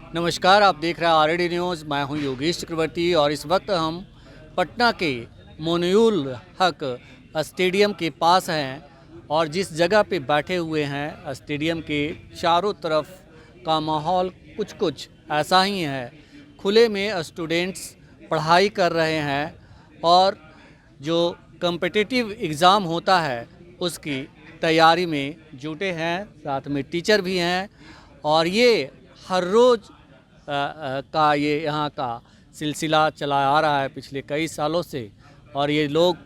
नमस्कार, आप देख रहे हैं आरडी न्यूज़। मैं हूं योगेश चक्रवर्ती और इस वक्त हम पटना के मोइनुल हक स्टेडियम के पास हैं और जिस जगह पे बैठे हुए हैं स्टेडियम के चारों तरफ का माहौल कुछ ऐसा ही है। खुले में स्टूडेंट्स पढ़ाई कर रहे हैं और जो कॉम्पिटिटिव एग्ज़ाम होता है उसकी तैयारी में जुटे हैं, साथ में टीचर भी हैं और ये हर रोज़ का ये यहाँ का सिलसिला चला आ रहा है पिछले कई सालों से और ये लोग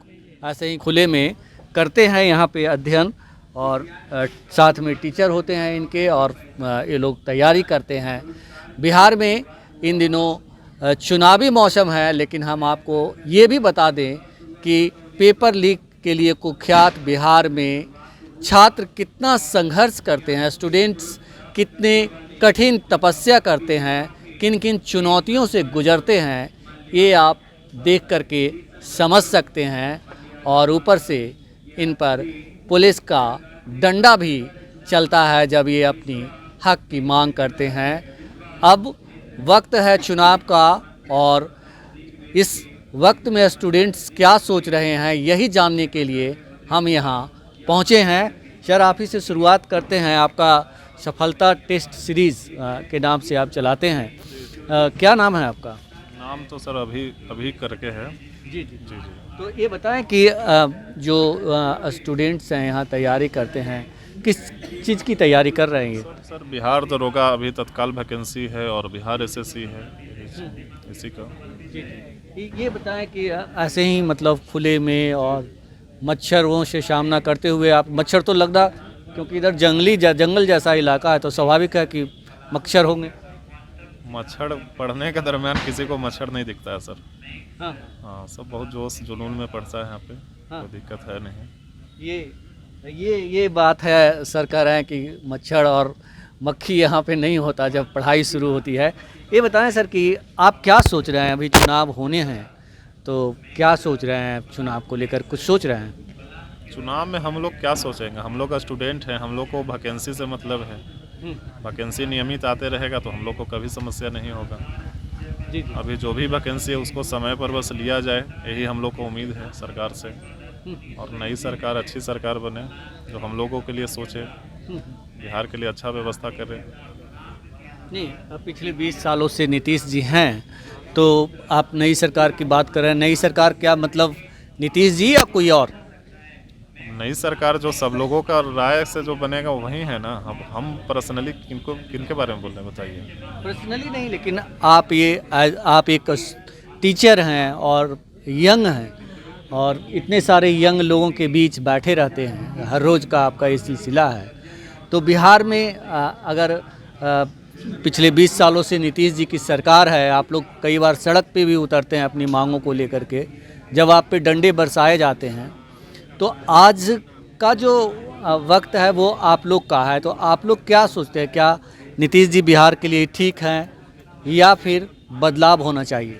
ऐसे ही खुले में करते हैं यहाँ पे अध्ययन और साथ में टीचर होते हैं इनके और ये लोग तैयारी करते हैं। बिहार में इन दिनों चुनावी मौसम है, लेकिन हम आपको ये भी बता दें कि पेपर लीक के लिए कुख्यात बिहार में छात्र कितना संघर्ष करते हैं, स्टूडेंट्स कितने कठिन तपस्या करते हैं, किन किन चुनौतियों से गुजरते हैं, ये आप देख करके समझ सकते हैं। और ऊपर से इन पर पुलिस का डंडा भी चलता है जब ये अपनी हक की मांग करते हैं। अब वक्त है चुनाव का और इस वक्त में स्टूडेंट्स क्या सोच रहे हैं यही जानने के लिए हम यहाँ पहुँचे हैं। सर, आप ही से शुरुआत करते हैं। आपका सफलता टेस्ट सीरीज़ के नाम से आप चलाते हैं, क्या नाम है आपका? नाम तो सर अभी करके है। जी जी जी। तो ये बताएं कि जो स्टूडेंट्स हैं यहाँ तैयारी करते हैं, किस चीज़ की तैयारी कर रहे हैं ये? सर बिहार दरोगा अभी तत्काल वैकेंसी है और बिहार एसएससी है इसी का। जी, ये बताएं कि ऐसे ही मतलब खुले में और मच्छरों से सामना करते हुए आप, मच्छर तो लगता क्योंकि इधर जंगल जैसा इलाका है तो स्वाभाविक है कि मच्छर होंगे। मच्छर पढ़ने के दरमियान किसी को मच्छर नहीं दिखता है सर। हाँ हाँ, सब बहुत जोश जुनून में पढ़ता है यहाँ पे। हाँ। कोई दिक्कत है नहीं। ये बात है सर, कह रहे हैं कि मच्छर और मक्खी यहाँ पे नहीं होता जब पढ़ाई शुरू होती है। ये बताएं सर कि आप क्या सोच रहे हैं, अभी चुनाव होने हैं तो क्या सोच रहे हैं, चुनाव को लेकर कुछ सोच रहे हैं? चुनाव में हम लोग क्या सोचेंगे, हम लोग का स्टूडेंट हैं, हम लोग को वैकेंसी से मतलब है। वैकेंसी नियमित आते रहेगा तो हम लोग को कभी समस्या नहीं होगा। जी। अभी जो भी वैकेंसी है उसको समय पर बस लिया जाए, यही हम लोग को उम्मीद है सरकार से। और नई सरकार अच्छी सरकार बने जो हम लोगों के लिए सोचे, बिहार के लिए अच्छा व्यवस्था करे। नहीं, पिछले 20 सालों से नीतीश जी हैं तो आप नई सरकार की बात कर रहे हैं। नई सरकार क्या मतलब नीतीश जी या कोई और? नई सरकार जो सब लोगों का राय से जो बनेगा वही है ना। हम पर्सनली किनके बारे में बोल रहे हैं बताइए? पर्सनली नहीं, लेकिन आप एक टीचर हैं और यंग हैं और इतने सारे यंग लोगों के बीच बैठे रहते हैं, हर रोज़ का आपका ये सिलसिला है। तो बिहार में अगर पिछले 20 सालों से नीतीश जी की सरकार है, आप लोग कई बार सड़क पे भी उतरते हैं अपनी मांगों को लेकर के, जब आप पे डंडे बरसाए जाते हैं, तो आज का जो वक्त है वो आप लोग का है। तो आप लोग क्या सोचते हैं, क्या नीतीश जी बिहार के लिए ठीक हैं या फिर बदलाव होना चाहिए?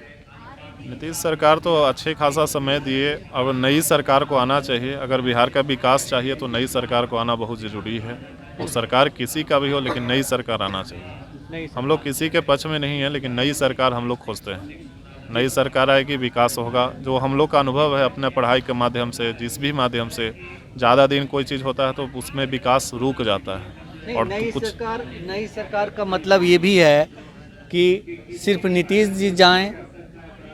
नीतीश सरकार तो अच्छे खासा समय दिए, अब नई सरकार को आना चाहिए। अगर बिहार का विकास चाहिए तो नई सरकार को आना बहुत ज़रूरी है। वो सरकार किसी का भी हो लेकिन नई सरकार आना चाहिए। हम लोग किसी के पक्ष में नहीं है, लेकिन नई सरकार हम लोग खोजते हैं। नई सरकार आएगी, विकास होगा। जो हम लोग का अनुभव है अपने पढ़ाई के माध्यम से, जिस भी माध्यम से, ज़्यादा दिन कोई चीज़ होता है तो उसमें विकास रुक जाता है। और नई सरकार का मतलब ये भी है कि सिर्फ नीतीश जी जाएं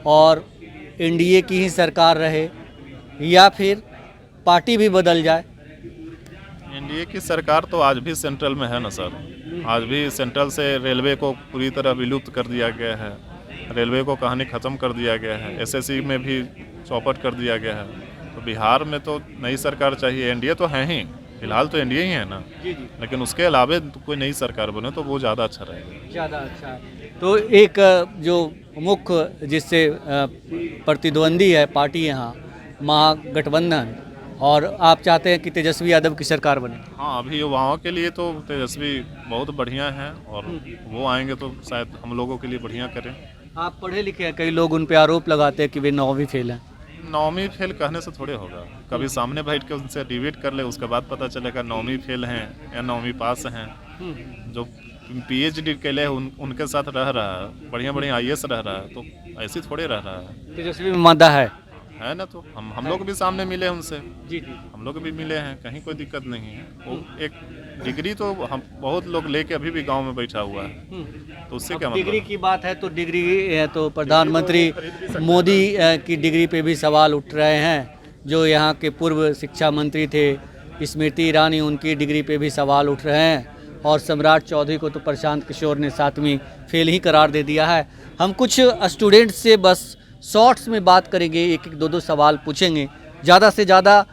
और एनडीए की ही सरकार रहे या फिर पार्टी भी बदल जाए? एनडीए की सरकार तो आज भी सेंट्रल में है ना सर। आज भी सेंट्रल से रेलवे को पूरी तरह विलुप्त कर दिया गया है, रेलवे को कहानी ख़त्म कर दिया गया है, एसएससी में भी चौपट कर दिया गया है। तो बिहार में तो नई सरकार चाहिए। एनडीए तो है ही, फिलहाल तो एनडीए ही है ना। जी जी। लेकिन उसके अलावा कोई नई सरकार बने तो वो ज़्यादा अच्छा रहेगा। ज़्यादा अच्छा। तो एक जो मुख्य जिससे प्रतिद्वंदी है पार्टी यहाँ महागठबंधन, और आप चाहते हैं कि तेजस्वी यादव की सरकार बने? हाँ, अभी युवाओं के लिए तो तेजस्वी बहुत बढ़िया है और वो आएंगे तो शायद हम लोगों के लिए बढ़िया करें। आप पढ़े लिखे हैं, कई लोग उन पे आरोप लगाते हैं कि वे 9वीं फेल हैं। 9वीं फेल कहने से थोड़े होगा, कभी सामने बैठ के उनसे डिबेट कर ले, उसके बाद पता चलेगा 9वीं फेल हैं या 9वीं पास हैं। जो PhD के लिए उनके साथ रह रहा है, बढ़िया बढ़िया IAS रह रहा है, तो ऐसे थोड़े रह रहा है। तेजस्वी में मादा है। ना, तो हम लोग भी सामने मिले उनसे, जी जी। हम लोग भी मिले हैं, कहीं कोई दिक्कत नहीं है। वो एक डिग्री तो हम बहुत लोग लेके अभी भी गांव में बैठा हुआ है, तो उससे क्या मतलब डिग्री की बात है तो डिग्री तो प्रधानमंत्री मोदी की डिग्री पे भी सवाल उठ रहे हैं। जो यहाँ के पूर्व शिक्षा मंत्री थे स्मृति ईरानी, उनकी डिग्री पे भी सवाल उठ रहे हैं। और सम्राट चौधरी को तो प्रशांत किशोर ने 7वीं फेल ही करार दे दिया है। हम कुछ स्टूडेंट से बस शॉर्ट्स में बात करेंगे, एक एक दो दो सवाल पूछेंगे। ज़्यादा से ज़्यादा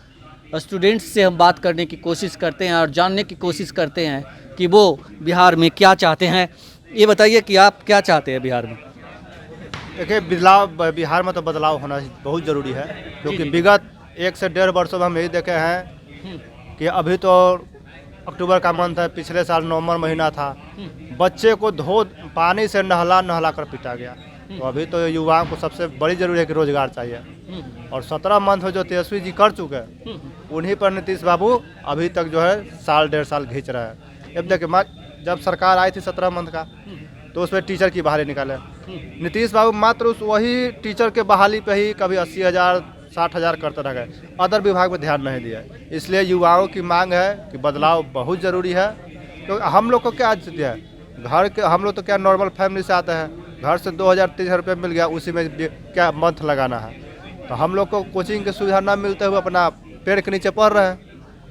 स्टूडेंट्स से हम बात करने की कोशिश करते हैं और जानने की कोशिश करते हैं कि वो बिहार में क्या चाहते हैं। ये बताइए कि आप क्या चाहते हैं बिहार में? देखिए, बदलाव बिहार में तो बदलाव होना बहुत ज़रूरी है, क्योंकि विगत 1 से 1.5 वर्षों में हम यही देखे हैं कि अभी तो अक्टूबर का मंथ है, पिछले साल नवंबर महीना था, बच्चे को पानी से नहला कर पीटा गया। तो अभी तो युवाओं को सबसे बड़ी जरूरी है कि रोजगार चाहिए, और 17 मंथ में जो तेजस्वी जी कर चुके हैं उन्हीं पर नीतीश बाबू अभी तक जो है 1.5 साल खींच रहे हैं। अब देखिए, जब सरकार आई थी 17 मंथ का, तो उसमें टीचर की बहाली निकाले नीतीश बाबू, मात्र उस वही टीचर के बहाली पे ही कभी 80,000 60,000 करते रह गए, अदर विभाग में ध्यान नहीं दिया। इसलिए युवाओं की मांग है कि बदलाव बहुत ज़रूरी है। तो हम लोग को क्या दिया है, घर के हम लोग तो क्या नॉर्मल फैमिली से आते हैं, घर से 2,000-3,000 रुपये मिल गया, उसी में क्या मंथ लगाना है। तो हम लोग को कोचिंग की सुविधा न मिलते हुए अपना पेड़ के नीचे पढ़ रहे हैं।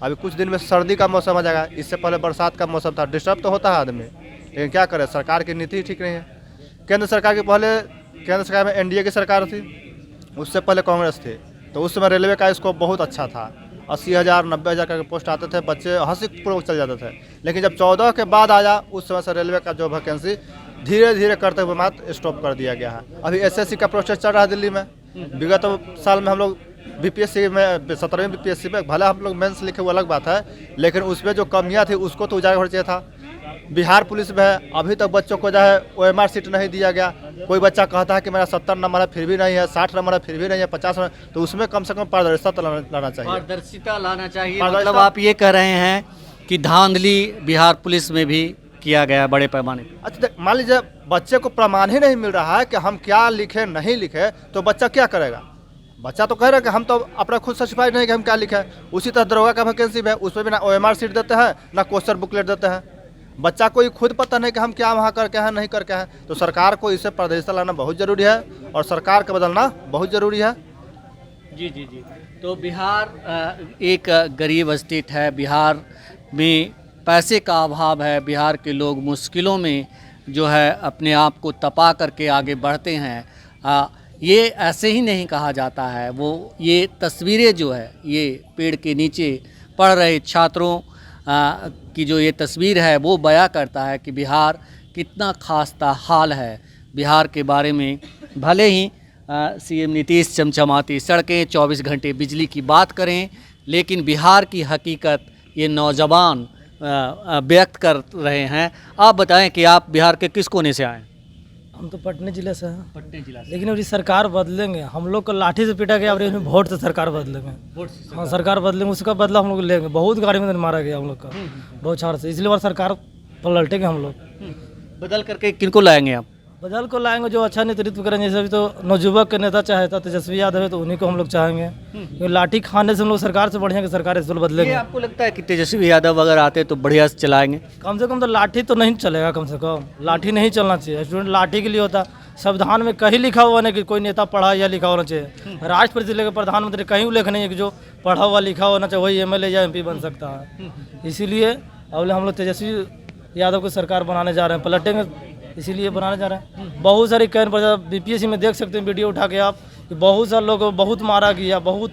अभी कुछ दिन में सर्दी का मौसम आ जाएगा, इससे पहले बरसात का मौसम था, डिस्टर्ब तो होता है आदमी, लेकिन क्या करें, सरकार की नीति ठीक नहीं है। केंद्र सरकार में NDA की सरकार थी, उससे पहले कांग्रेस थी, तो उस समय रेलवे का स्कोप बहुत अच्छा था, 80,000 90,000 का पोस्ट आते थे, बच्चे हंसी पूर्वक चल जाते थे। लेकिन जब 14 के बाद आया, उस समय से रेलवे का जो वैकेंसी धीरे धीरे करते हुए मात्र स्टॉप कर दिया गया है। अभी SSC का प्रोसेस चल रहा है दिल्ली में। विगत साल में हम लोग BPSC में 17वीं BPSC में भले हम लोग मेंस लिखे, वो अलग बात है, लेकिन उसमें जो कमियां थी उसको तो उजागर होना चाहिए था। बिहार पुलिस में है, अभी तक बच्चों को जो है OMR सीट नहीं दिया गया। कोई बच्चा कहता है कि मेरा 70 नंबर है फिर भी नहीं है, 60 नंबर है फिर भी नहीं है, 50 नंबर, तो उसमें कम से कम पारदर्शिता लाना चाहिए। पारदर्शिता लाना चाहिए, मतलब आप ये कह रहे हैं कि धांधली बिहार पुलिस में भी किया गया बड़े पैमाने पर। अच्छा, मान लीजिए बच्चे को प्रमाण ही नहीं मिल रहा है कि हम क्या लिखे नहीं लिखे, तो बच्चा क्या करेगा? बच्चा तो कह रहा है कि हम तो अपना खुद सर्टिफाइड नहीं कि हम क्या लिखे हैं। उसी तरह दरोगा का वैकेंसी है, उसमें भी ना OMR सीट देते हैं ना क्वेश्चन बुकलेट देते हैं। बच्चा को खुद पता नहीं कि हम क्या वहाँ करके हैं नहीं करके हैं। तो सरकार को इससे पारदर्शिता लाना बहुत ज़रूरी है और सरकार को बदलना बहुत ज़रूरी है। जी जी जी। तो बिहार एक गरीब स्टेट है, बिहार में पैसे का अभाव है, बिहार के लोग मुश्किलों में जो है अपने आप को तपा करके आगे बढ़ते हैं। ये ऐसे ही नहीं कहा जाता है, वो ये तस्वीरें जो है, ये पेड़ के नीचे पढ़ रहे छात्रों की जो ये तस्वीर है वो बयां करता है कि बिहार कितना खास्ता हाल है। बिहार के बारे में भले ही CM नीतीश चमचमाती सड़कें, 24 घंटे बिजली की बात करें, लेकिन बिहार की हकीकत ये नौजवान व्यक्त कर रहे हैं। आप बताएं कि आप बिहार के किस कोने से आए? हम तो पटने जिले से हैं। पटने जिला से। लेकिन अभी सरकार बदलेंगे, हम लोग को लाठी से पीटा गया, अब वोट से सरकार बदलेंगे। हाँ, सरकार बदलेंगे, उसका बदला हम लोग लेंगे। बहुत गाड़ी में मारा गया हम लोग का, बहुत छाड़ से, इसलिए बार सरकार पलटेंगे हम लोग। बदल करके किनको लाएंगे आप? बदल को लाएंगे जो अच्छा नेतृत्व करेंगे। जैसे अभी तो नवयुवक के नेता चाहता तेजस्वी यादव है, तो उन्हीं को हम लोग चाहेंगे। क्योंकि लाठी खाने से हम लोग सरकार से बढ़िया कि सरकार इस ये बदलेंगे। आपको लगता है कि तेजस्वी यादव अगर आते तो बढ़िया से चलाएंगे? कम से कम तो लाठी तो नहीं चलेगा, कम से कम लाठी नहीं चलना चाहिए। स्टूडेंट लाठी के लिए होता, संविधान में कहीं लिखा हुआ नहीं कि कोई नेता पढ़ा या लिखा होना चाहिए। राष्ट्रपति से लेकर प्रधानमंत्री कहीं उल्लेख नहीं है कि जो पढ़ा हुआ लिखा होना चाहिए वही MLA या MP बन सकता है। इसीलिए अब हम लोग तेजस्वी यादव को सरकार बनाने जा रहे हैं, पलटेंगे इसीलिए बनाने जा रहे हैं। बहुत सारी कैन पर BPSC में देख सकते हैं वीडियो उठा के आप, कि बहुत सारे लोगों को बहुत मारा गया, बहुत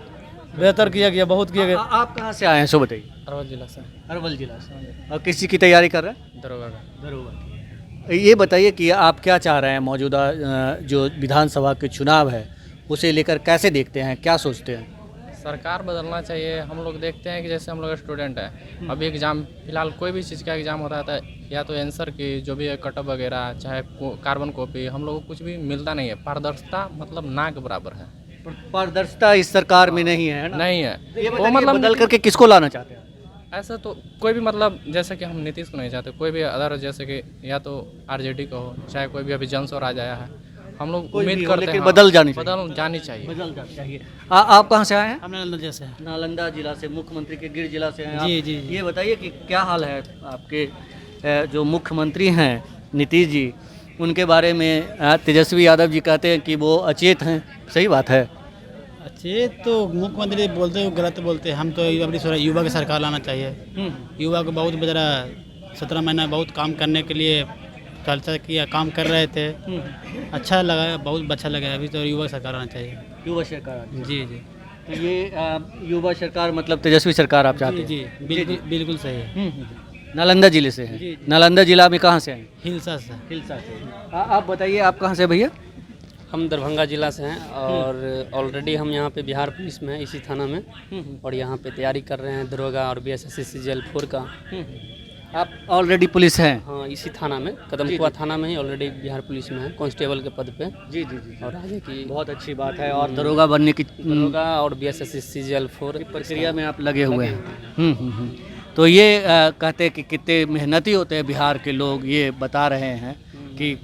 बेहतर किया गया, बहुत किया गया। आप कहाँ से आए हैं सो बताइए? अरवल जिला से। अरवल जिला से। और किसी की तैयारी कर रहे हैं? दरोगा का। दरोगा। ये बताइए कि आप क्या चाह रहे हैं, मौजूदा जो विधानसभा के चुनाव है उसे लेकर कैसे देखते हैं, क्या सोचते हैं? सरकार बदलना चाहिए। हम लोग देखते हैं कि जैसे हम लोग स्टूडेंट हैं, अभी एग्ज़ाम फिलहाल कोई भी चीज़ का एग्ज़ाम होता है, या तो आंसर की जो भी कटअप वगैरह, चाहे कार्बन कॉपी, हम लोगों को कुछ भी मिलता नहीं है। पारदर्शिता मतलब ना के बराबर है। पारदर्शिता इस सरकार में नहीं है ना? नहीं है। ये वो मतलब बदल करके किसको लाना चाहते हैं? ऐसा तो कोई भी मतलब जैसे कि हम नीतीश को नहीं चाहते, कोई भी अदर जैसे कि या तो आरजेडी का हो, चाहे कोई भी अभी जन स्वराज आया है, हम लोग कोई भी उम्मीद हो, करते लेकिन हैं बदल जानी चाहिए। बदल जानी चाहिए। बदल जाना चाहिए। आप कहाँ से आए हैं? हम नालंदा से हैं। नालंदा जिला से, मुख्यमंत्री के गिर जिला से हैं आप। जी, जी। ये बताइए कि क्या हाल है आपके जो मुख्यमंत्री हैं नीतीश जी, उनके बारे में तेजस्वी यादव जी कहते हैं कि वो अचेत हैं, सही बात है? अच्छे तो मुख्यमंत्री बोलते हैं गलत बोलते हैं। हम तो अपनी युवा की सरकार लाना चाहिए। युवा को बहुत बेचारा 17 महीना बहुत काम करने के लिए चर्चा किया, काम कर रहे थे, अच्छा लगा, बहुत अच्छा लगा। अभी तो युवा सरकार आना चाहिए। युवा सरकार। जी जी तो ये युवा सरकार मतलब तेजस्वी सरकार आप चाहते जी हैं? जी बिल्कुल बिल्कुल सही है। नालंदा जिले से हैं? नालंदा जिला में कहाँ से हैं? हिलसा से। हिलसा से। आप बताइए आप कहाँ से भैया? हम दरभंगा जिला से हैं और ऑलरेडी हम यहाँ पे बिहार पुलिस में हैं, इसी थाना में, और यहाँ पे तैयारी कर रहे हैं दरोगा और BSSC CGL 4 का। आप ऑलरेडी पुलिस हैं? हाँ, इसी थाना में, कदमकुआ थाना में ही ऑलरेडी बिहार पुलिस में है, कांस्टेबल के पद पे। जी जी जी। और आगे की बहुत अच्छी बात है। और दरोगा बनने की दरोगा और BSSC CGL 4 प्रक्रिया में आप लगे हुए हैं। तो ये कहते हैं कि कितने मेहनती होते हैं बिहार के लोग, ये बता रहे हैं कि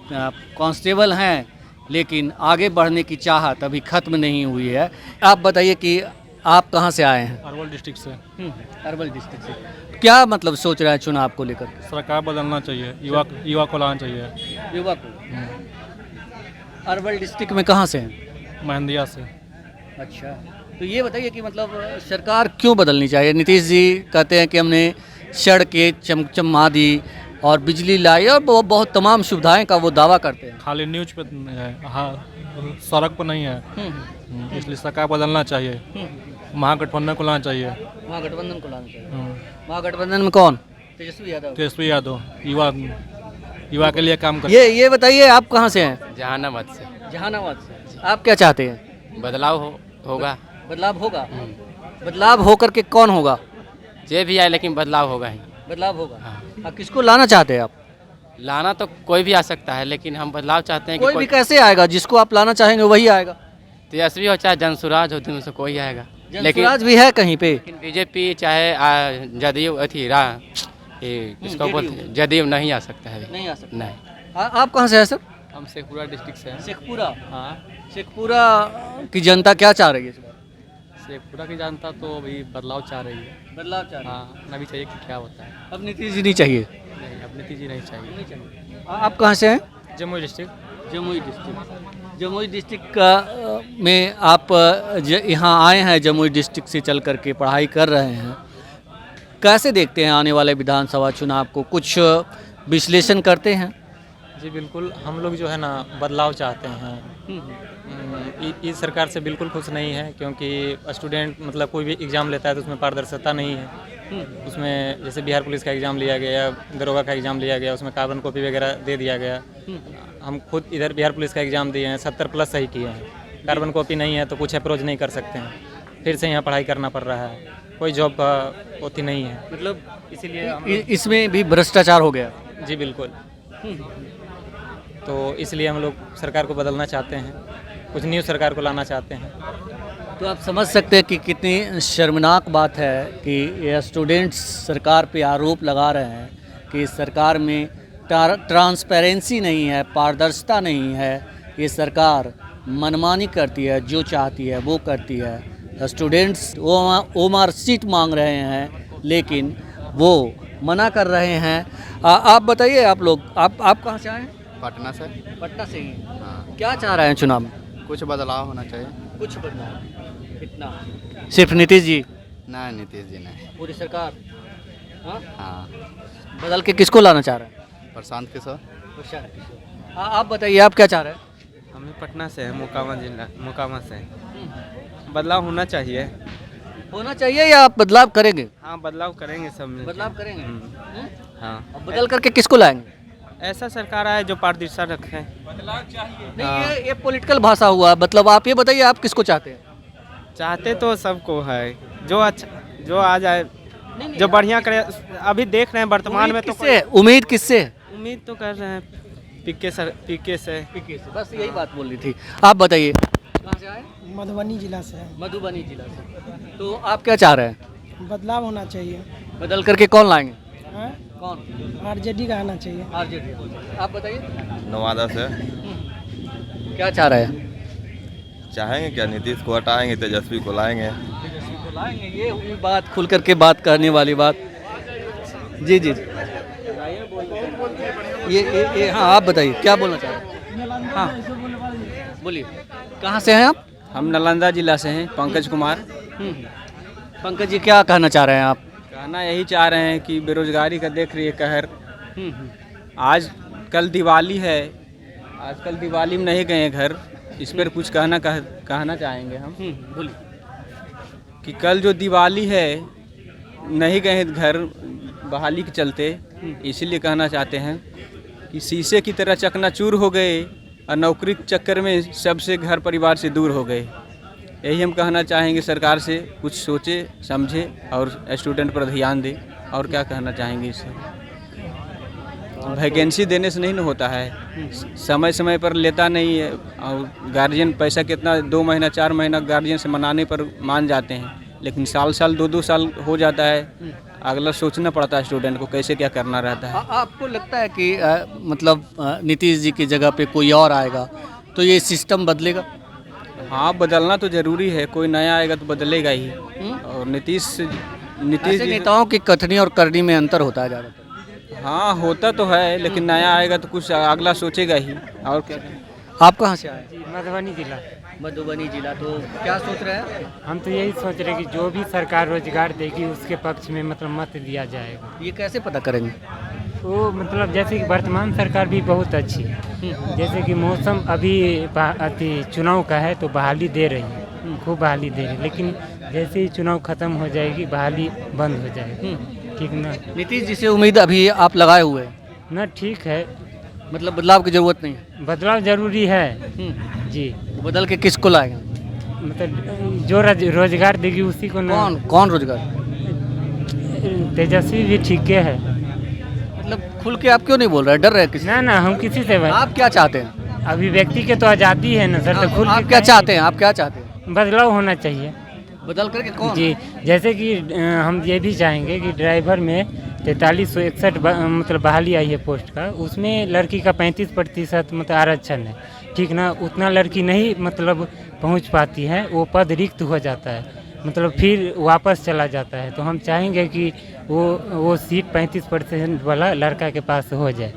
कांस्टेबल हैं लेकिन आगे बढ़ने की चाहत अभी ख़त्म नहीं हुई है। आप बताइए कि आप कहाँ से आए हैं? अरवल डिस्ट्रिक्ट से। अरवल डिस्ट्रिक्ट से। क्या मतलब सोच रहे हैं चुनाव को लेकर? सरकार बदलना चाहिए, युवा को लाना चाहिए। युवा को। अरवल डिस्ट्रिक्ट में कहाँ से हैं? महंदिया से। अच्छा, तो ये बताइए कि मतलब सरकार क्यों बदलनी चाहिए? नीतीश जी कहते हैं कि हमने सड़कें चमचमा दी और बिजली लाई और वो बहुत तमाम सुविधाएं का वो दावा करते हैं। खाली न्यूज पे है, हाँ, सड़क पर नहीं है। इसलिए सरकार बदलना चाहिए। महागठबंधन को लाना चाहिए। महागठबंधन को लाना चाहिए। महागठबंधन में कौन? तेजस्वी यादव। तेजस्वी यादव युवा के लिए काम कर। ये बताइए आप कहाँ से हैं? जहानाबाद से। जहानाबाद से। आप क्या चाहते हैं? बदलाव होगा। बदलाव होगा। बदलाव होकर के कौन होगा? जे भी आए लेकिन बदलाव होगा ही। बदलाव होगा। आप किसको लाना चाहते हैं? आप लाना तो कोई भी आ सकता है, लेकिन हम बदलाव चाहते हैं कोई भी कैसे आएगा? जिसको आप लाना चाहेंगे वही आएगा। तेजस्वी हो चाहे जनसुराज हो, दोनों से कोई आएगा। जनसुराज भी है कहीं पे। लेकिन बीजेपी चाहे जदयू किसको बोलते, जदयू नहीं आ सकता है। नहीं आ सकता। नहीं। आप कहाँ से हैं सर? हम शेखपुरा डिस्ट्रिक्ट से हैं। शेखपुरा। हाँ, शेखपुरा की जनता क्या चाह रही है इस बार? शेखपुरा की जनता तो अभी बदलाव चाह रही है। बदलाव चाह रही है। हाँ, अभी चाहिए कि क्या होता है। अब नीतीश जी नहीं चाहिए? नहीं, अब नीतीश जी नहीं चाहिए। आप कहाँ से हैं? Jammu district. Jamui district. Jamui district का में आप यहाँ आए हैं, जमुई डिस्ट्रिक्ट से चल करके पढ़ाई कर रहे हैं। कैसे देखते हैं आने वाले विधानसभा चुनाव को? कुछ विश्लेषण करते हैं? जी बिल्कुल, हम लोग जो है ना बदलाव चाहते हैं। इस सरकार से बिल्कुल खुश नहीं है, क्योंकि स्टूडेंट मतलब कोई भी एग्ज़ाम लेता है तो उसमें पारदर्शिता नहीं है। उसमें जैसे बिहार पुलिस का एग्ज़ाम लिया गया, दरोगा का एग्ज़ाम लिया गया, उसमें कार्बन कॉपी वगैरह दे दिया गया। हम खुद इधर बिहार पुलिस का एग्ज़ाम दिए हैं, 70+ सही किए हैं। कार्बन कॉपी नहीं है तो कुछ अप्रोच नहीं कर सकते हैं, फिर से यहाँ पढ़ाई करना पड़ रहा है। कोई जॉब का होती नहीं है, मतलब इसीलिए इसमें भी भ्रष्टाचार हो गया। जी बिल्कुल। तो इसलिए हम लोग सरकार को बदलना चाहते हैं, कुछ न्यू सरकार को लाना चाहते हैं। तो आप समझ सकते हैं कि कितनी शर्मनाक बात है कि ये स्टूडेंट्स सरकार पे आरोप लगा रहे हैं कि सरकार में ट्रांसपेरेंसी नहीं है, पारदर्शिता नहीं है। ये सरकार मनमानी करती है, जो चाहती है वो करती है। स्टूडेंट्स वो मार्कशीट मांग रहे हैं लेकिन वो मना कर रहे हैं। आप बताइए, आप लोग आप कहाँ से आए हैं? पटना से। पटना से ही। हाँ, क्या चाह रहे हैं चुनाव में? कुछ बदलाव होना चाहिए। कुछ बदलाव। कितना? सिर्फ नीतीश जी? नहीं, नीतीश जी नहीं। पूरी सरकार? हाँ, हाँ, बदल के किसको लाना चाह रहे हैं? प्रशांत किशोर। प्रशांत किशोर। आप बताइए, आप क्या चाह रहे हैं? हम पटना से हैं, मोकामा से। बदलाव होना चाहिए। होना चाहिए या आप बदलाव करेंगे? हाँ, बदलाव करेंगे सब मिलकर। बदलाव करेंगे। हाँ, अब बदल करके किसको लाएंगे? ऐसा सरकार आए जो पारदर्शिता रखे। नहीं, ये पॉलिटिकल भाषा हुआ। मतलब आप ये बताइए, आप किसको चाहते हैं? चाहते तो सबको है, जो अच्छा जो आ जाए, जो बढ़िया करे। अभी देख रहे हैं वर्तमान में तो उम्मीद किससे? उम्मीद तो कर रहे हैं पीके से। बस यही बात बोल रही थी। आप बताइए, कहाँ से आए? मधुबनी जिला से। मधुबनी जिला से। तो आप क्या चाह रहे हैं? बदलाव होना चाहिए। बदल करके कौन लाएंगे? कौन? आरजेडी का आना चाहिए। आरजेडी। आप बताइए नवादा से क्या चाह रहे हैं? चाहेंगे क्या, नीतीश को हटाएंगे, तेजस्वी को लाएंगे। तेजस्वी को लाएंगे, ये हुई बात खुल करके बात करने वाली बात। जी जी ये हाँ आप बताइए क्या बोलना चाह रहे हैं? हाँ बोलिए, कहाँ से हैं आप? हम नालंदा जिला से हैं, पंकज कुमार। पंकज जी क्या कहना चाह रहे हैं आप? कहना यही चाह रहे हैं कि बेरोजगारी का देख रही है कहर। आज कल दिवाली है, आजकल दिवाली में नहीं गए घर, इस पर कुछ कहना चाहेंगे हम। बोलिए। कि कल जो दिवाली है नहीं गए घर बहाली के चलते, इसीलिए कहना चाहते हैं कि शीशे की तरह चकनाचूर हो गए और नौकरी के चक्कर में सबसे घर परिवार से दूर हो गए। यही हम कहना चाहेंगे, सरकार से कुछ सोचे समझे और स्टूडेंट पर ध्यान दे। और क्या कहना चाहेंगे इससे? वैकेंसी देने से नहीं न होता है, समय समय पर लेता नहीं है। और गार्जियन पैसा कितना 2 महीना 4 महीना गार्जियन से मनाने पर मान जाते हैं, लेकिन साल 2-2 साल हो जाता है। अगला सोचना पड़ता है स्टूडेंट को कैसे क्या करना रहता है। आपको लगता है कि मतलब नीतीश जी की जगह पे कोई और आएगा तो ये सिस्टम बदलेगा? हाँ, बदलना तो ज़रूरी है, कोई नया आएगा तो बदलेगा ही। और नीतीश जी नेताओं की कथनी और करनी में अंतर होता है ज़्यादातर। हाँ होता तो है, लेकिन नया आएगा तो कुछ अगला सोचेगा ही। और क्या? आप कहाँ से आए? मधुबनी जिला। मधुबनी जिला, तो क्या सोच रहे हैं? हम तो यही सोच रहे हैं कि जो भी सरकार रोजगार देगी उसके पक्ष में मतलब मत दिया जाएगा। ये कैसे पता करेंगे? वो मतलब जैसे कि वर्तमान सरकार भी बहुत अच्छी है, जैसे कि मौसम अभी अति चुनाव का है तो बहाली दे रही है, खूब बहाली दे रही है, लेकिन जैसे ही चुनाव खत्म हो जाएगी बहाली बंद हो जाएगी। ठीक ना? नीतीश जी से उम्मीद अभी आप लगाए हुए हैं ना? ठीक है, मतलब बदलाव की जरूरत नहीं है? बदलाव जरूरी है जी। बदल के किसको लाएगा? मतलब जो रोजगार देगी उसी को ना। कौन रोजगार? तेजस्वी भी ठीक है। मतलब खुल के आप क्यों नहीं बोल रहे? डर रहे किसी? ना हम किसी से आप क्या चाहते हैं? अभी व्यक्ति के तो आज़ादी है ना सर, तो खुल आप क्या चाहते हैं? आप क्या चाहते हैं? बदलाव होना चाहिए। बदल करके कौन? जी, जैसे कि हम ये भी चाहेंगे कि ड्राइवर में 4361 मतलब बहाली आई है पोस्ट का, उसमें लड़की का 35% मतलब आरक्षण है। ठीक ना? उतना लड़की नहीं मतलब पहुंच पाती है, वो पद रिक्त हो जाता है, मतलब फिर वापस चला जाता है। तो हम चाहेंगे कि वो सीट 35% वाला लड़का के पास हो जाए।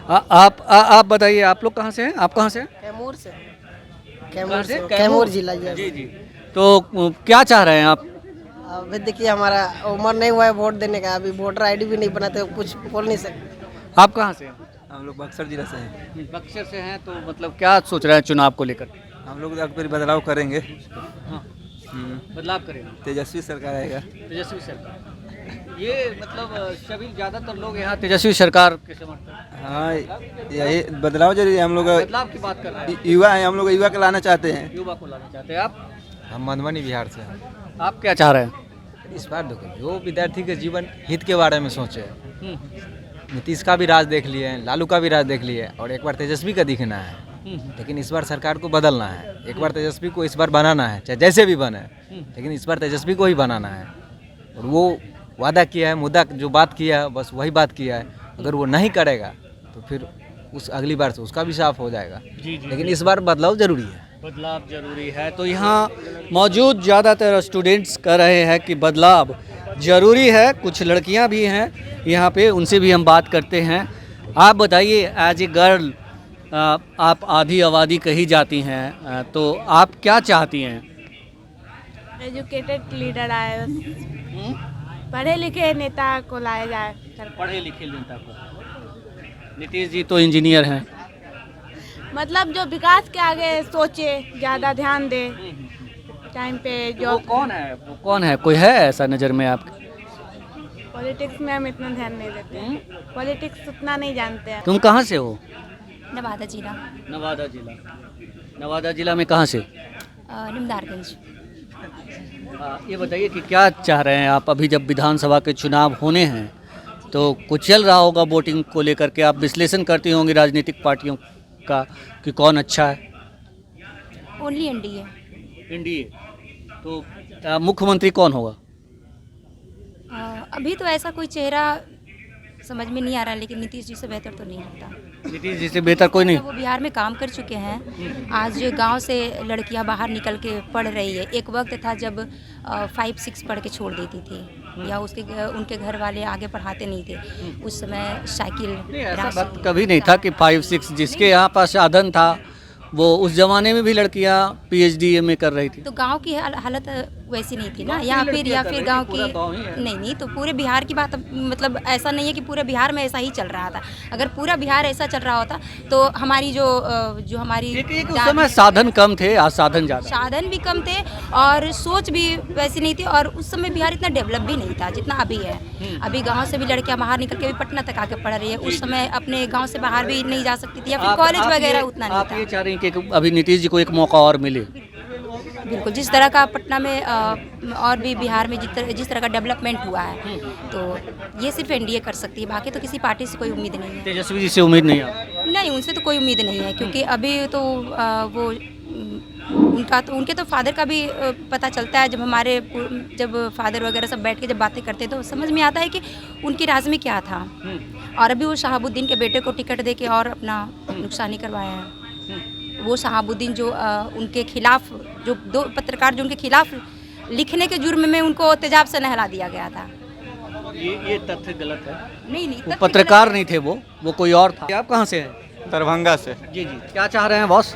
आप बताइए, आप लोग कहाँ से हैं? आप कहाँ से हैं? कैमूर से। कैमूर जिला। जी जी। तो क्या चाह रहे हैं आप? अभी देखिए हमारा उम्र नहीं हुआ है वोट देने का, अभी वोटर आईडी भी नहीं बनाते, कुछ बोल नहीं सकते। आप कहाँ से हैं? हम लोग बक्सर जिला से हैं। बक्सर से हैं, तो मतलब क्या सोच रहे हैं चुनाव को लेकर? हम लोग अगर बदलाव करेंगे। हाँ, बदलाव करेंगे, तेजस्वी सरकार आएगा। तेजस्वी सरकार। ये मतलब सभी ज़्यादातर लोग यहाँ तेजस्वी सरकार के समर्थक। हाँ, यही बदलाव जरूरी है। हम लोग बदलाव की बात कर रहे हैं। युवा हैं, हम लोग युवा को लाना चाहते हैं। युवा को लाना चाहते हैं आप? हम मधुबनी बिहार से हैं। आप क्या चाह रहे हैं? इस बार देखो, जो विद्यार्थी के जीवन हित के बारे में सोचे, नीतीश का भी राज देख लिए, लालू का भी राज देख लिए, और एक बार तेजस्वी का दिखना है। लेकिन इस बार सरकार को बदलना है, एक बार तेजस्वी को इस बार बनाना है, चाहे जैसे भी बने, लेकिन इस बार तेजस्वी को ही बनाना है। और वो वादा किया है, मुद्दा जो बात किया है बस वही बात किया है। अगर वो नहीं करेगा तो फिर उस अगली बार से उसका भी साफ हो जाएगा। लेकिन इस बार बदलाव जरूरी है। बदलाव जरूरी है। तो यहाँ मौजूद ज़्यादातर स्टूडेंट्स कह रहे हैं कि बदलाव ज़रूरी है। कुछ लड़कियाँ भी हैं यहाँ पे, उनसे भी हम बात करते हैं। आप बताइए, एज ए गर्ल आप आधी आबादी कही जाती हैं, तो आप क्या चाहती हैं? एजुकेटेड लीडर आए, पढ़े लिखे नेता को लाया जाए। पढ़े लिखे नेता को। नीतीश जी तो इंजीनियर हैं, मतलब जो विकास के आगे सोचे, ज़्यादा ध्यान दे टाइम पे। जो वो कौन है? कोई है ऐसा नज़र में आपके? पॉलिटिक्स में हम इतना ध्यान नहीं देते हैं, पॉलिटिक्स उतना नहीं जानते हैं। तुम कहाँ से हो? नवादा जिला। नवादा जिला। नवादा जिला में कहाँ से? निमदारगंज। ये बताइए कि क्या चाह रहे हैं आप? अभी जब विधानसभा के चुनाव होने हैं तो कुछ चल रहा होगा वोटिंग को लेकर के, आप विश्लेषण करती होंगी राजनीतिक पार्टियों का कि कौन अच्छा है? Only NDA. एनडीए। तो मुख्यमंत्री कौन होगा? अभी तो ऐसा कोई चेहरा समझ में नहीं आ रहा, लेकिन नीतीश जी से बेहतर तो नहीं लगता। नीतीश जी से बेहतर कोई नहीं। वो बिहार में काम कर चुके हैं। आज गांव से लड़कियां बाहर निकल के पढ़ रही है। एक वक्त था जब 5-6 पढ़ के छोड़ देती थी, या उनके घर वाले आगे पढ़ाते नहीं थे। उस समय साइकिल ऐसा वक्त कभी नहीं था कि 5-6 जिसके यहाँ पास साधन था वो उस जमाने में भी लड़कियां PhD MA कर रही थी। तो गांव की हालत वैसी नहीं थी ना, या फिर गांव की नहीं तो पूरे बिहार की बात, मतलब ऐसा नहीं है कि पूरे बिहार में ऐसा ही चल रहा था। अगर पूरा बिहार ऐसा चल रहा होता तो हमारी जो हमारी उस समय साधन कम थे, आज साधन ज़्यादा। साधन भी कम थे और सोच भी वैसी नहीं थी, और उस समय बिहार इतना डेवलप भी नहीं था जितना अभी है। अभी गाँव से भी लड़कियाँ बाहर निकल के भी पटना तक आके पढ़ रही है। उस समय अपने गाँव से बाहर भी नहीं जा सकती थी, या फिर कॉलेज वगैरह उतना नहीं था। आप ये चाह रही हैं कि अभी नीतीश जी को एक मौका और मिले? बिल्कुल, जिस तरह का पटना में और भी बिहार में जिस तरह का डेवलपमेंट हुआ है, तो ये सिर्फ NDA कर सकती है। बाकी तो किसी पार्टी से कोई उम्मीद नहीं है। तेजस्वी जी से उम्मीद नहीं है? नहीं, उनसे तो कोई उम्मीद नहीं है, क्योंकि अभी तो वो उनके तो फादर का भी पता चलता है। जब फादर वगैरह सब बैठ के जब बातें करते हैं तो समझ में आता है कि उनकी राज में क्या था। और अभी वो शहाबुद्दीन के बेटे को टिकट दे के और अपना नुकसानी करवाया है। वो शहाबुद्दीन जो उनके खिलाफ, जो 2 पत्रकार जो उनके खिलाफ लिखने के जुर्म में उनको तेजाब से नहला दिया गया था। ये तथ्य गलत है। नहीं, वो पत्रकार नहीं थे, वो कोई और था। आप कहाँ से हैं? दरभंगा से। जी, क्या चाह रहे हैं बॉस?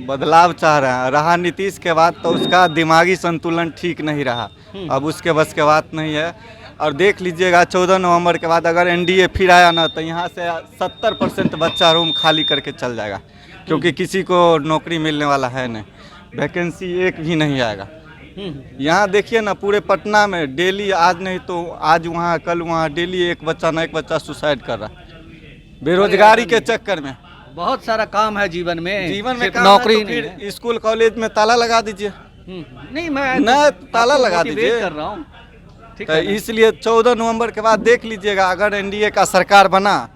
बदलाव चाह रहे हैं। रहा नीतीश के बाद तो उसका दिमागी संतुलन ठीक नहीं रहा, अब उसके बस के बात नहीं है। और देख लीजिएगा 14 नवंबर के बाद अगर NDA फिर आया ना तो यहाँ से 70% बच्चा रूम खाली करके चल जाएगा, क्योंकि किसी को नौकरी मिलने वाला है नहीं, वैकेंसी एक भी नहीं आएगा। यहाँ देखिए ना, पूरे पटना में डेली, आज नहीं तो आज वहाँ कल वहाँ, डेली एक बच्चा सुसाइड कर रहा है बेरोजगारी के चक्कर में। बहुत सारा काम है जीवन में काम नौकरी है, तो फिर स्कूल कॉलेज में ताला लगा दीजिए। नहीं, मैं ना ताला लगा दीजिए कर रहा हूँ। तो इसलिए 14 नवंबर के बाद देख लीजिएगा, अगर NDA का सरकार बना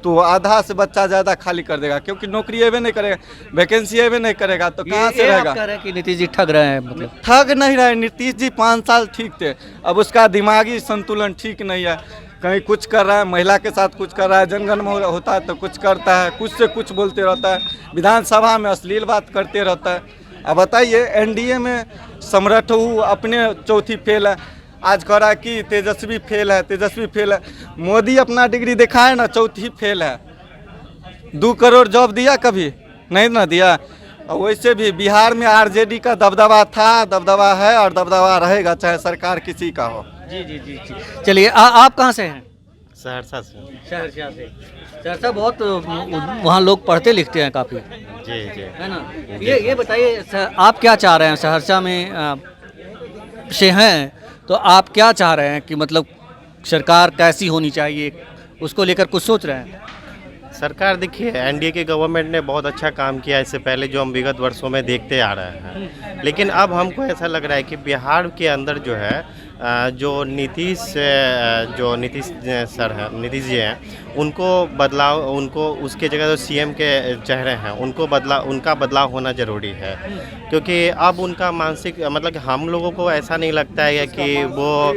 तो आधा से बच्चा ज़्यादा खाली कर देगा, क्योंकि नौकरी एवे नहीं करेगा, वैकेंसी एवे नहीं करेगा तो कहाँ से रहेगा। आप कह रहे हैं कि नीतीश जी ठग रहे हैं? मतलब ठग नहीं रहे। नीतीश जी 5 साल ठीक थे, अब उसका दिमागी संतुलन ठीक नहीं है। कहीं कुछ कर रहा है, महिला के साथ कुछ कर रहा है, जनगण में होता है तो कुछ करता है, कुछ से कुछ बोलते रहता है, विधानसभा में अश्लील बात करते रहता है। अब बताइए, NDA में सम्राट अपने चौथी फेल है, आज कह रहा है कि तेजस्वी फेल है। मोदी अपना डिग्री दिखाए ना, चौथी फेल है। 2 करोड़ जॉब दिया कभी नहीं ना दिया। और वैसे भी बिहार में RJD का दबदबा था, दबदबा है और दबदबा रहेगा, चाहे सरकार किसी का हो। जी। चलिए, आप कहाँ से हैं? सहरसा से। सहरसा बहुत वहाँ लोग पढ़ते लिखते हैं काफ़ी। जी है ना। ये बताइए, आप क्या चाह रहे हैं? सहरसा में से हैं तो आप क्या चाह रहे हैं कि मतलब सरकार कैसी होनी चाहिए, उसको लेकर कुछ सोच रहे हैं? सरकार देखिए, NDA के गवर्नमेंट ने बहुत अच्छा काम किया इससे पहले, जो हम विगत वर्षों में देखते आ रहे हैं। लेकिन अब हमको ऐसा लग रहा है कि बिहार के अंदर जो है, जो नीतीश जी हैं, उनको बदलाव, उनको उसके जगह जो CM के चेहरे हैं उनका बदलाव होना ज़रूरी है। क्योंकि अब उनका मानसिक, मतलब कि हम लोगों को ऐसा नहीं लगता है कि वो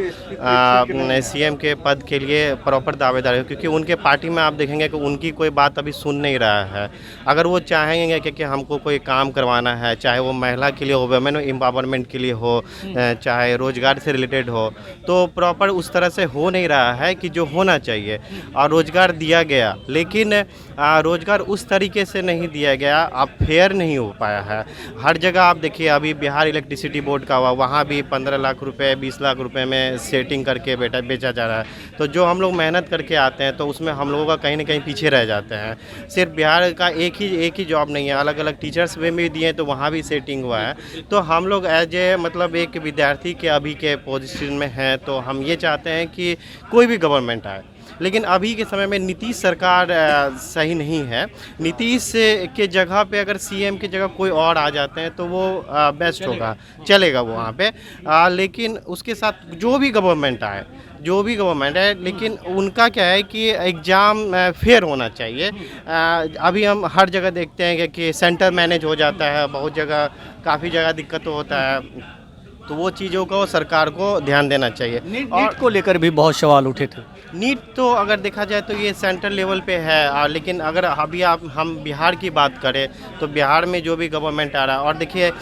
CM के पद के लिए प्रॉपर दावेदार है, क्योंकि उनके पार्टी में आप देखेंगे कि उनकी कोई बात अभी सुन नहीं रहा है। अगर वो चाहेंगे कि हमको कोई काम करवाना है, चाहे वो महिला के लिए हो, वुमेन एम्पावरमेंट के लिए हो, चाहे रोजगार से रिलेटेड हो, तो प्रॉपर उस तरह से हो नहीं रहा है कि जो होना चाहिए। और रोजगार दिया गया, लेकिन रोजगार उस तरीके से नहीं दिया गया, अब फेयर नहीं हो पाया है। हर जगह आप देखिए, अभी बिहार इलेक्ट्रिसिटी बोर्ड का हुआ, वहाँ भी 15 लाख रुपए 20 लाख रुपए में सेटिंग करके बेचा जा रहा है। तो जो हम लोग मेहनत करके आते हैं तो उसमें हम लोगों का कहीं ना कहीं पीछे रह जाते हैं। सिर्फ बिहार का एक ही जॉब नहीं है, अलग अलग टीचर्स में भी दिए तो वहाँ भी सेटिंग हुआ है। तो हम लोग एज ए मतलब एक विद्यार्थी के अभी के पोजीशन में हैं, तो हम ये चाहते हैं कि कोई भी गवर्नमेंट आए, लेकिन अभी के समय में नीतीश सरकार सही नहीं है। नीतीश के जगह पे अगर CM की जगह कोई और आ जाते हैं तो वो बेस्ट होगा, चलेगा वो वहाँ पे। लेकिन उसके साथ जो भी गवर्नमेंट है, लेकिन उनका क्या है कि एग्ज़ाम फेयर होना चाहिए। अभी हम हर जगह देखते हैं कि सेंटर मैनेज हो जाता है, बहुत जगह काफ़ी जगह दिक्कत होता है। तो वो चीज़ों को सरकार को ध्यान देना चाहिए। नीट को लेकर भी बहुत सवाल उठे थे। नीट तो अगर देखा जाए तो ये सेंट्रल लेवल पे है, लेकिन अगर अभी हम बिहार की बात करें तो बिहार में जो भी गवर्नमेंट आ रहा है, और देखिए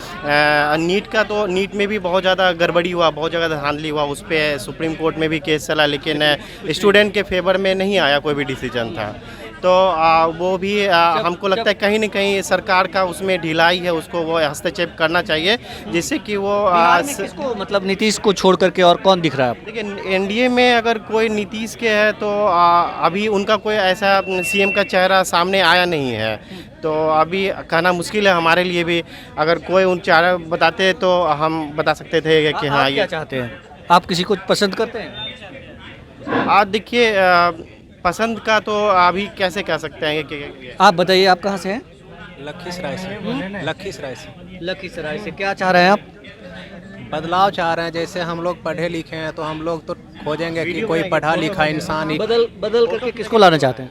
नीट का तो नीट में भी बहुत ज़्यादा गड़बड़ी हुआ, बहुत ज़्यादा धांधली हुआ, उस पर सुप्रीम कोर्ट में भी केस चला, लेकिन स्टूडेंट के फेवर में नहीं आया, कोई भी डिसीजन था। तो वो भी हमको लगता है कहीं ना कहीं सरकार का उसमें ढिलाई है, उसको वो हस्तक्षेप करना चाहिए, जिससे कि वो किसको मतलब नीतीश को छोड़ करके और कौन दिख रहा है आपको? देखिए एनडीए में अगर कोई नीतीश के है तो अभी उनका कोई ऐसा सीएम का चेहरा सामने आया नहीं है, तो अभी कहना मुश्किल है हमारे लिए भी। अगर कोई उन चेहरा बताते तो हम बता सकते थे कि हाँ आप क्या चाहते हैं? आप किसी को पसंद करते हैं? आज देखिए पसंद का तो अभी कैसे कह सकते हैं कि आप बताइए, आप कहाँ से हैं? लखीसराय से। लखीसराय से। लखीसराय से। क्या चाह रहे हैं आप? बदलाव चाह रहे हैं। जैसे हम लोग पढ़े लिखे हैं तो हम लोग तो खोजेंगे कि कोई पढ़ा लिखा इंसान ही बदल करके किसको लाना चाहते हैं?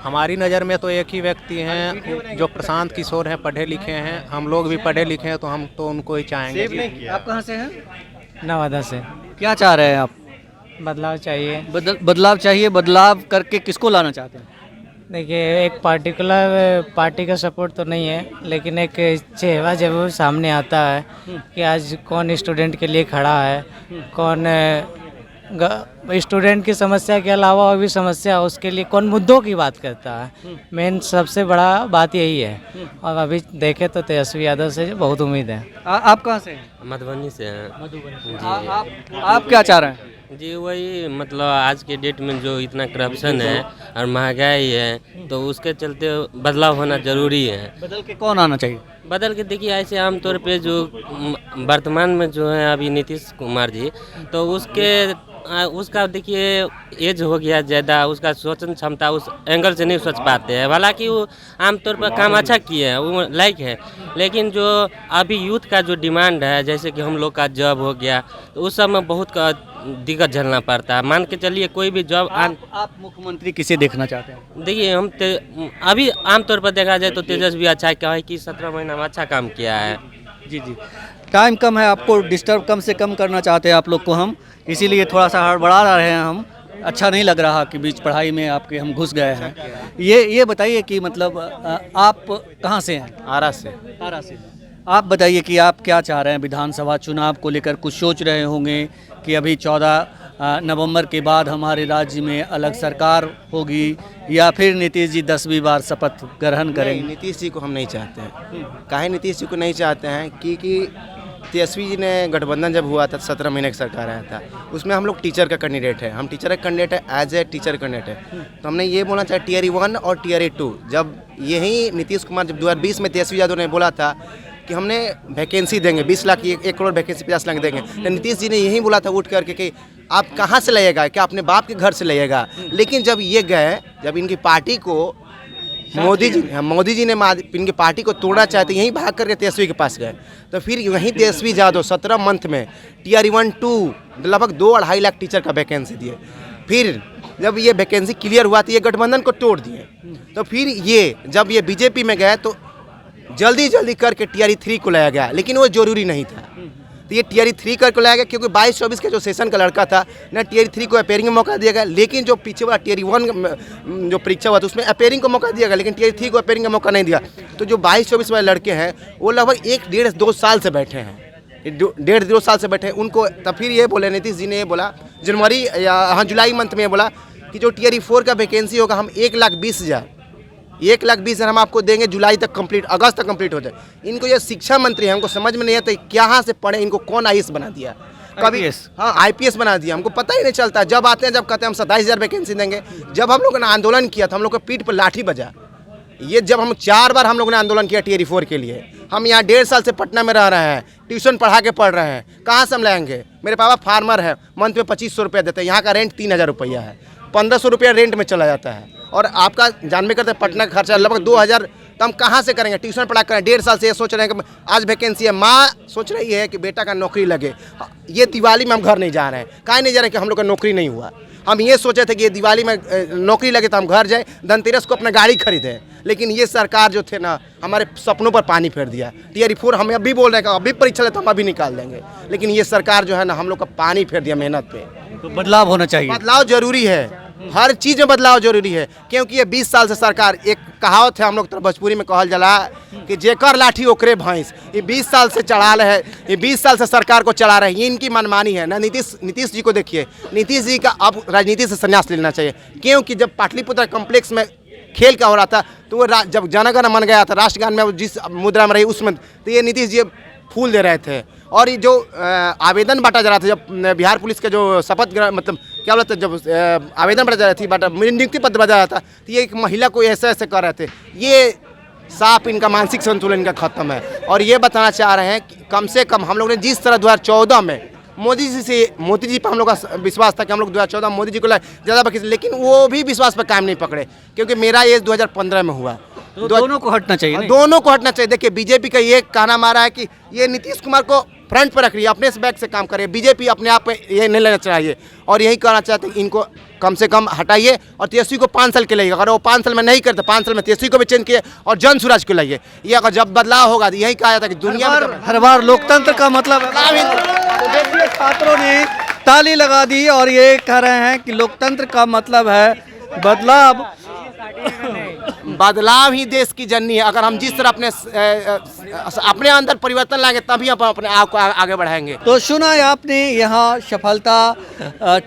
हमारी नज़र में तो एक ही व्यक्ति हैं जो प्रशांत किशोर हैं, पढ़े लिखे हैं। हम लोग भी पढ़े लिखे हैं तो हम तो उनको ही चाहेंगे। आप कहाँ से हैं? नवादा से। क्या चाह रहे हैं आप? बदलाव चाहिए। बदलाव चाहिए। बदलाव करके किसको लाना चाहते हैं? देखिए, एक पार्टिकुलर पार्टी का सपोर्ट तो नहीं है, लेकिन एक चेहरा जब वो सामने आता है कि आज कौन स्टूडेंट के लिए खड़ा है, कौन स्टूडेंट की समस्या के अलावा और भी समस्या, उसके लिए कौन मुद्दों की बात करता है। मेन सबसे बड़ा बात यही है। और अभी देखे तो तेजस्वी यादव से बहुत उम्मीद है। आप कहाँ से हैं? मधुबनी से हैं। मधुबनी। आप क्या चाह रहे हैं? जी वही, मतलब आज के डेट में जो इतना करप्शन है और महंगाई है, तो उसके चलते बदलाव होना ज़रूरी है। बदल के कौन आना चाहिए? बदल के देखिए, ऐसे आमतौर पे जो वर्तमान में जो है अभी नीतीश कुमार जी, तो उसका देखिए एज हो गया ज़्यादा, उसका सोचने क्षमता उस एंगल से नहीं सोच पाते हैं। हालांकि वो आमतौर पर काम अच्छा किए हैं, वो लाइक है, लेकिन जो अभी यूथ का जो डिमांड है, जैसे कि हम लोग का जॉब हो गया, तो उस सब में बहुत दिक्कत झेलना पड़ता है। मान के चलिए कोई भी जॉब आप मुख्यमंत्री किसे देखना चाहते हैं? देखिए अभी आमतौर पर देखा जाए तो तेजस्वी अच्छा क्या है कि 17 महीना में अच्छा काम किया है। जी जी, टाइम कम है, आपको डिस्टर्ब कम से कम करना चाहते हैं आप लोग को हम, इसीलिए थोड़ा सा हड़बड़ा रहे हैं हम। अच्छा नहीं लग रहा कि बीच पढ़ाई में आपके हम घुस गए हैं। ये बताइए कि मतलब आप कहाँ से हैं? आरा से। आरा से। आप बताइए कि आप क्या चाह रहे हैं? विधानसभा चुनाव को लेकर कुछ सोच रहे होंगे कि अभी 14 नवंबर के बाद हमारे राज्य में अलग सरकार होगी, या फिर नीतीश जी 10वीं बार शपथ ग्रहण करेंगे? नीतीश जी को हम नहीं चाहते हैं। काहे नीतीश जी को नहीं चाहते हैं? क्योंकि तेजस्वी जी ने गठबंधन जब हुआ था 17 महीने की सरकार आया था, उसमें हम लोग टीचर का कैंडिडेट है, हम टीचर का कैंडिडेट है, एज ए टीचर कैंडिडेट है। तो हमने ये बोलना चाहिए टियर 1 और टियर 2। जब यही नीतीश कुमार जब 2020 में तेजस्वी यादव ने बोला था कि हमने वैकेंसी देंगे 20 लाख की, 1 करोड़ वैकेंसी 50 लाख देंगे, तो नीतीश जी ने यही बोला था उठ करके कि आप कहाँ से लाइएगा, क्या अपने बाप के घर से लाइएगा। लेकिन जब ये गए, जब इनकी पार्टी को मोदी जी ने इनकी पार्टी को तोड़ना चाहते, यहीं भाग करके तेजस्वी के पास गए, तो फिर वहीं तेजस्वी यादव 17 मंथ में टियर 1 2 लगभग 2-2.5 लाख टीचर का वैकेंसी दिए। फिर जब ये वैकेंसी क्लियर हुआ तो ये गठबंधन को तोड़ दिए। तो फिर ये जब ये बीजेपी में गए तो जल्दी करके टियर 3 को लाया गया, लेकिन वो जरूरी नहीं था। तो ये टियर 3 करके लाया गया क्योंकि 22-24 का जो सेशन का लड़का था ना, टियर 3 को अपेयरिंग में मौका दिया गया, लेकिन जो पीछे वाला टियर 1 जो परीक्षा हुआ था उसमें अपेयरिंग को मौका दिया गया, लेकिन टियर 3 को अपेयरिंग का मौका नहीं दिया। तो जो 22-24 वाले लड़के हैं वो लगभग 1-1.5-2 साल से बैठे हैं, 1.5-2 साल से बैठे हैं। उनको तब फिर ये बोले, नीतीश जी ने ये बोला जनवरी या जुलाई मंथ में बोला कि जो टियर 4 का वैकेंसी होगा हम 1,20,000 हम आपको देंगे, जुलाई तक कंप्लीट, अगस्त तक कंप्लीट हो जाए। इनको ये शिक्षा मंत्री है, हमको समझ में नहीं आता कहाँ से पढ़े, इनको कौन IAS बना दिया, कभी हाँ IPS बना दिया, हमको पता ही नहीं चलता। जब आते हैं, जब कहते हैं हम 27,000 वैकेंसी देंगे। जब हम लोगों ने आंदोलन किया था, हम लोग को पीठ पर लाठी बजा। ये जब हम 4 बार हम लोगों ने आंदोलन किया टियर 4 के लिए। हम यहाँ 1.5 साल से पटना में रह रहे हैं, ट्यूशन पढ़ा के पढ़ रहे हैं, कहाँ से हम लाएंगे? मेरे पापा फार्मर है, मंथ में 2500 रुपया देते हैं, यहाँ का रेंट 3,000 रुपया है, 1,500 रुपया रेंट में चला जाता है। और आपका जानबे करते हैं पटना का खर्चा लगभग 2,000, तो हम कहाँ से करेंगे? ट्यूशन पढ़ा करें। 1.5 साल से ये सोच रहे हैं कि आज वैकेंसी है, माँ सोच रही है कि बेटा का नौकरी लगे। ये दिवाली में हम घर नहीं जा रहे हैं, काहे नहीं जा रहे हैं कि हम लोग का नौकरी नहीं हुआ। हम ये सोचे थे कि ये दिवाली में नौकरी लगे तो हम घर जाए, धनतेरस को अपना गाड़ी खरीदें। लेकिन ये सरकार जो थे ना हमारे सपनों पर पानी फेर दिया। टीआरई 4 हम अभी बोल रहे हैं कि अभी परीक्षा लेते हम अभी निकाल देंगे, लेकिन ये सरकार जो है ना हम लोग का पानी फेर दिया मेहनत पे। तो बदलाव होना चाहिए। बदलाव जरूरी है, हर चीज़ में बदलाव जरूरी है, क्योंकि ये 20 साल से सरकार, एक कहावत है हम लोग तरफ भोजपुरी में कहल जाला कि जेकर लाठी ओकरे भैंस। ये 20 साल से चढ़ा रहे हैं, ये 20 साल से सरकार को चला रहे हैं, ये इनकी मनमानी है ना। नीतीश जी को देखिए, नीतीश जी का अब राजनीति से संन्यास लेना चाहिए, क्योंकि जब पाटलिपुत्र कॉम्प्लेक्स में खेल का हो रहा था तो वो जब जनगण मन गया था राष्ट्रगान में जिस मुद्रा में रही उसमें, तो ये नीतीश जी फूल दे रहे थे। और ये जो आवेदन बांटा जा रहा था, जब बिहार पुलिस के जो शपथ मतलब क्या बोलते जब आवेदन बांटा जा रही थी, नियुक्ति पत्र बांटा जा रहा था, तो ये एक महिला को ऐसे ऐसे कर रहे थे। ये साफ इनका मानसिक संतुलन इनका खत्म है। और ये बताना चाह रहे हैं कि कम से कम हम लोग ने जिस तरह 2014 में मोदी जी पर हम लोग का विश्वास था कि हम लोग 2014 मोदी जी को ज़्यादा बखी, लेकिन वो भी विश्वास पर कायम नहीं पकड़े, क्योंकि मेरा एज 2015 में हुआ। तो दोनों को हटना चाहिए। दोनों को हटना चाहिए। देखिए बीजेपी का ये कहना मारा है कि ये नीतीश कुमार को फ्रंट पर रख रही है, अपने बैक से काम करे। बीजेपी अपने आप पे ये नहीं लेना चाहिए और यही कहना चाहते हैं इनको कम से कम हटाइए और तेजस्वी को 5 साल के लाइए। अगर वो 5 साल में नहीं करते, 5 साल में तेजस्वी को भी चेंज किए और जन स्वराज को लाइए। ये अगर जब बदलाव होगा तो यही कहा जाता है कि दुनिया में हर बार लोकतंत्र का मतलब तो देखिए छात्रों ने ताली लगा दी और ये कह रहे हैं कि लोकतंत्र का मतलब है बदलाव। बदलाव ही देश की जननी है। अगर हम जिस तरह अपने अंदर परिवर्तन लाएंगे तभी हम अपने आप को आगे बढ़ाएंगे। तो सुना है आपने यहाँ सफलता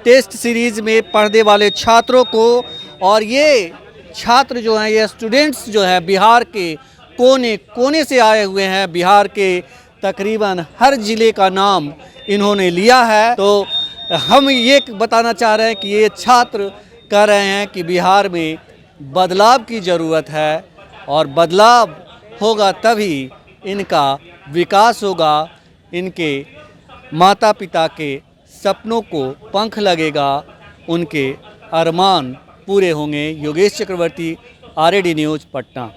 टेस्ट सीरीज में पढ़ने वाले छात्रों को, और ये छात्र जो हैं, ये स्टूडेंट्स जो हैं बिहार के कोने कोने से आए हुए हैं। बिहार के तकरीबन हर ज़िले का नाम इन्होंने लिया है। तो हम ये बताना चाह रहे हैं कि ये छात्र कह रहे हैं कि बिहार में बदलाव की ज़रूरत है और बदलाव होगा तभी इनका विकास होगा, इनके माता पिता के सपनों को पंख लगेगा, उनके अरमान पूरे होंगे। योगेश चक्रवर्ती, RAD न्यूज़, पटना।